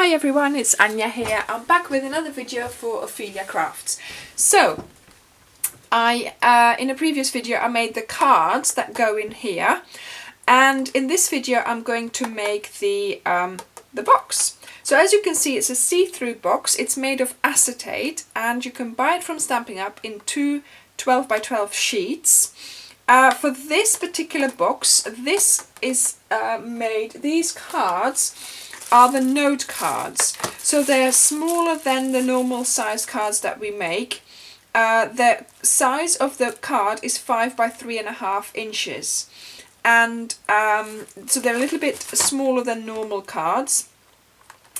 Hi everyone, it's Anya here. I'm back with another video for Ophelia Crafts. So, in a previous video I made the cards that go in here, and in this video I'm going to make the box. So as you can see, it's a see-through box. It's made of acetate and you can buy it from Stampin' Up in two 12 by 12 sheets. For this particular box, this is these cards are the note cards. So they're smaller than the normal size cards that we make. The size of the card is 5 by 3.5 inches. And so they're a little bit smaller than normal cards.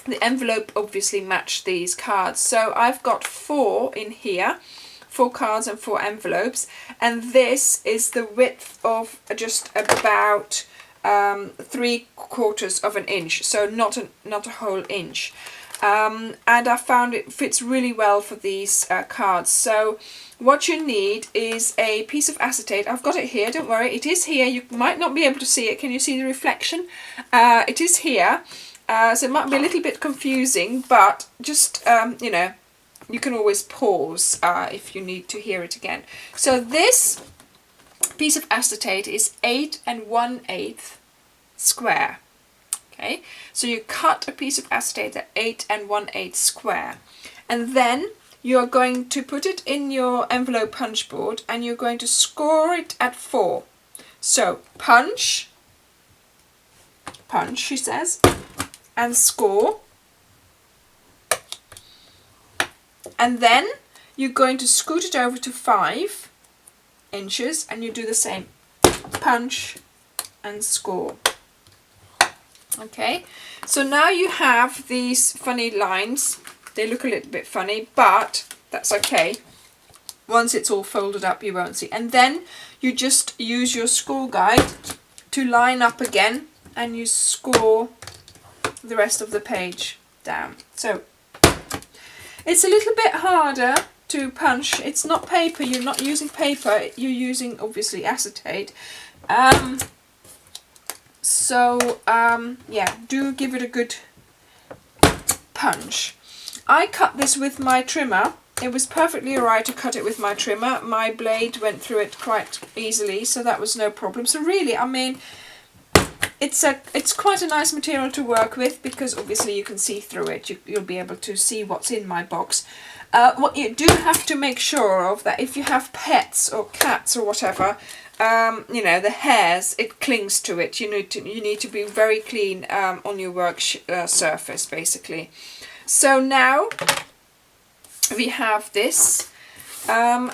The envelope obviously matched these cards. So I've got 4 in here. 4 cards and 4 envelopes, and this is the width of just about 3/4 of an inch, so not a whole inch. And I found it fits really well for these cards. So what you need is a piece of acetate. I've got it here, don't worry, it is here. You might not be able to see it. Can you see the reflection? It is here, so it might be a little bit confusing, but just you know, you can always pause if you need to hear it again. So this piece of acetate is 8 1/8 square. Okay, so you cut a piece of acetate at 8 1/8 square, and then you're going to put it in your envelope punch board and you're going to score it at 4. So punch, she says, and score. And then you're going to scoot it over to 5 inches and you do the same. Punch and score. Okay, so now you have these funny lines. They look a little bit funny, but that's okay. Once it's all folded up, you won't see. And then you just use your score guide to line up again and you score the rest of the page down. So it's a little bit harder to punch. It's not paper, you're not using paper, you're using obviously acetate. Yeah, do give it a good punch. I cut this with my trimmer. It was perfectly alright to cut it with my trimmer. My blade went through it quite easily, so that was no problem. So really, I mean, it's quite a nice material to work with because obviously you can see through it. You'll be able to see what's in my box. What you do have to make sure of, that if you have pets or cats or whatever, you know, the hairs, it clings to it. You need to be very clean on your work surface, basically. So now we have this, yeah,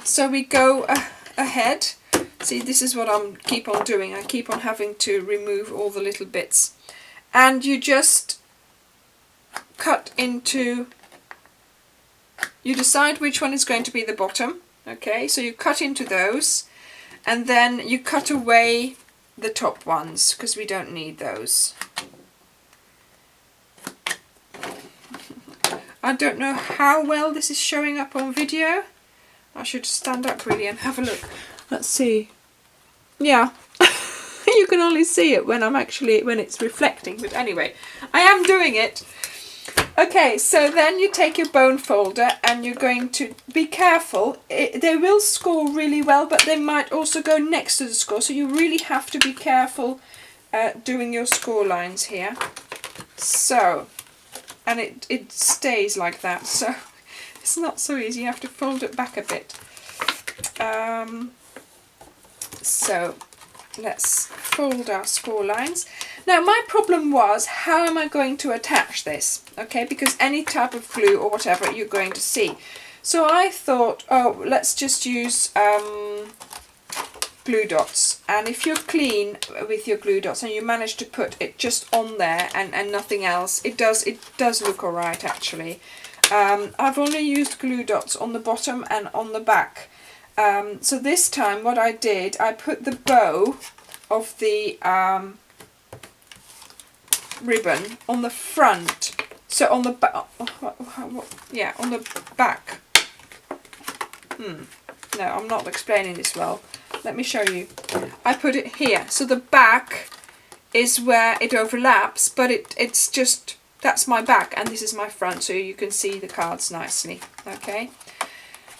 so we go ahead. See, this is what I keep on doing. I keep on having to remove all the little bits. And you just cut into, you decide which one is going to be the bottom. Okay, so you cut into those. And then you cut away the top ones, because we don't need those. I don't know how well this is showing up on video. I should stand up really and have a look. Let's see. Yeah, you can only see it when it's reflecting, but anyway, I am doing it. Okay, so then you take your bone folder and you're going to be careful. They will score really well, but they might also go next to the score, so you really have to be careful doing your score lines here. So, and it stays like that, so it's not so easy. You have to fold it back a bit. So let's fold our score lines. Now my problem was, how am I going to attach this? Okay, because any type of glue or whatever you're going to see. So I thought, oh, let's just use glue dots. And if you're clean with your glue dots and you manage to put it just on there and nothing else, it does look alright actually. I've only used glue dots on the bottom and on the back. So this time what I did, I put the bow of the ribbon on the front, so on the back, yeah, on the back. No, I'm not explaining this well. Let me show you. I put it here, so the back is where it overlaps, but it's just, that's my back and this is my front, so you can see the cards nicely. Okay,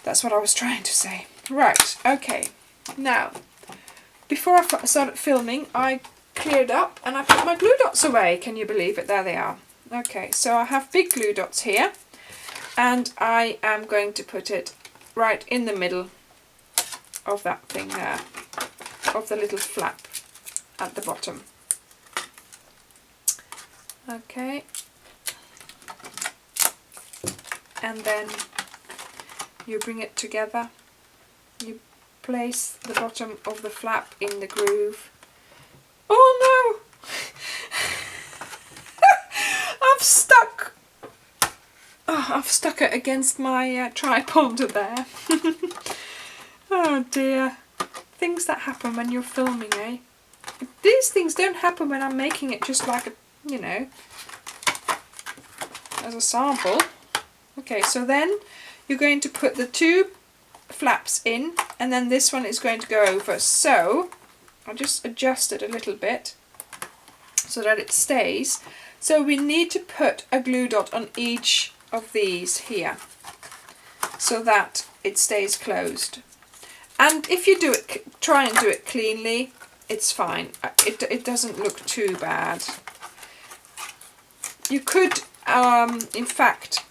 that's what I was trying to say. Right, okay, now before I started filming I cleared up and I put my glue dots away. Can you believe it? There they are. Okay, so I have big glue dots here and I am going to put it right in the middle of that thing there, of the little flap at the bottom. Okay, and then you bring it together, you place the bottom of the flap in the groove. Oh no! I've stuck it against my tripod there. Oh dear. Things that happen when you're filming, eh? These things don't happen when I'm making it just like a, you know, as a sample. Okay, so then you're going to put the two flaps in and then this one is going to go over. So I'll just adjust it a little bit so that it stays. So we need to put a glue dot on each of these here so that it stays closed. And if you do it, try and do it cleanly, it's fine. It doesn't look too bad. You could, in fact,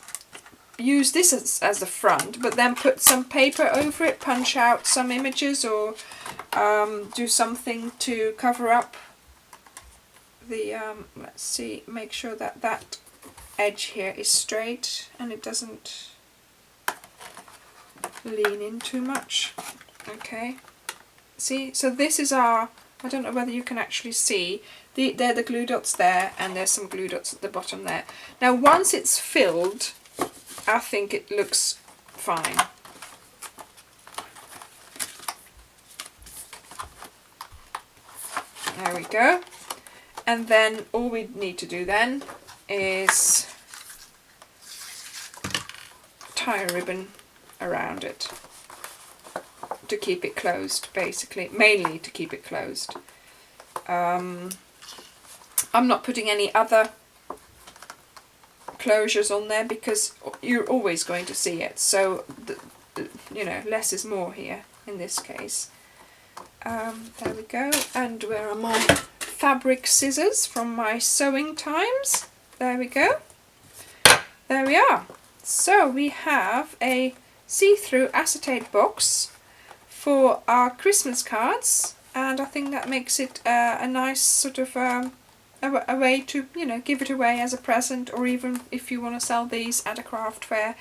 use this as the front, but then put some paper over it, punch out some images, or do something to cover up the, let's see, make sure that that edge here is straight and it doesn't lean in too much. Okay, see, so this is our, I don't know whether you can actually see, they're the glue dots there and there's some glue dots at the bottom there. Now once it's filled, I think it looks fine. There we go. And then all we need to do then is tie a ribbon around it to keep it closed, basically, mainly to keep it closed. I'm not putting any other closures on there because you're always going to see it, so you know, less is more here in this case. There we go. And where are my fabric scissors from my sewing times? There we go. There we are. So we have a see-through acetate box for our Christmas cards, and I think that makes it a nice sort of a way to, you know, give it away as a present, or even if you want to sell these at a craft fair,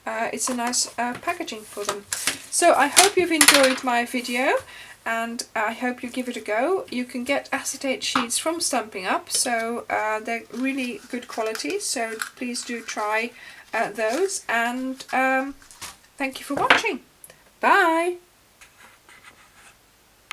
it's a nice packaging for them. So I hope you've enjoyed my video and I hope you give it a go. You can get acetate sheets from Stampin' Up, so they're really good quality, so please do try those, and thank you for watching. Bye!